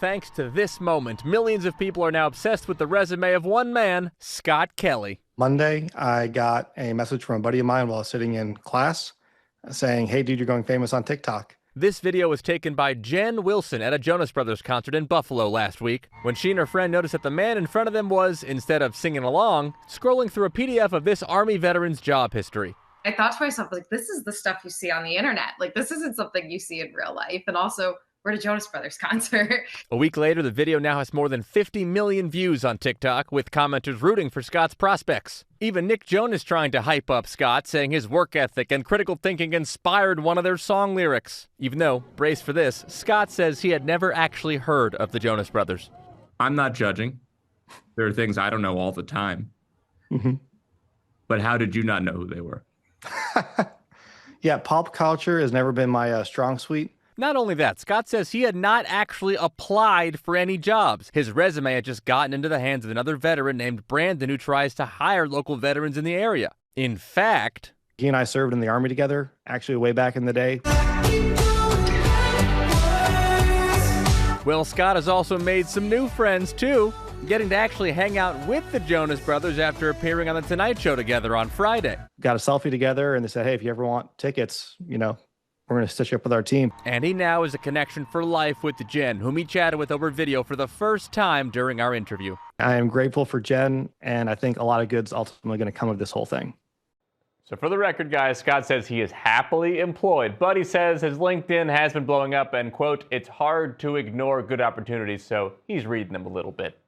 thanks to this moment, millions of people are now obsessed with the resume of one man, Scott Kelly. Monday, I got a message from a buddy of mine while sitting in class saying, "Hey, dude, you're going famous on TikTok." This video was taken by Jen Wilson at a Jonas Brothers concert in Buffalo last week, when she and her friend noticed that the man in front of them was, instead of singing along, scrolling through a PDF of this Army veteran's job history. I thought to myself, like, this is the stuff you see on the internet. Like, this isn't something you see in real life. And also, we're at a Jonas Brothers concert. A week later, the video now has more than 50 million views on TikTok, with commenters rooting for Scott's prospects. Even Nick Jonas trying to hype up Scott, saying his work ethic and critical thinking inspired one of their song lyrics. Even though, brace for this, Scott says he had never actually heard of the Jonas Brothers. I'm not judging. There are things I don't know all the time. Mm-hmm. But how did you not know who they were? Yeah, pop culture has never been my strong suite. Not only that, Scott says he had not actually applied for any jobs. His resume had just gotten into the hands of another veteran named Brandon, who tries to hire local veterans in the area. In fact, he and I served in the Army together, actually way back in the day. Well, Scott has also made some new friends, too, getting to actually hang out with the Jonas Brothers after appearing on The Tonight Show together on Friday. Got a selfie together, and they said, "Hey, if you ever want tickets, we're going to stitch you up with our team." And he now is a connection for life with Jen, whom he chatted with over video for the first time during our interview. I am grateful for Jen, and I think a lot of good's ultimately going to come of this whole thing. So for the record, guys, Scott says he is happily employed, but he says his LinkedIn has been blowing up and, quote, "it's hard to ignore good opportunities," so he's reading them a little bit.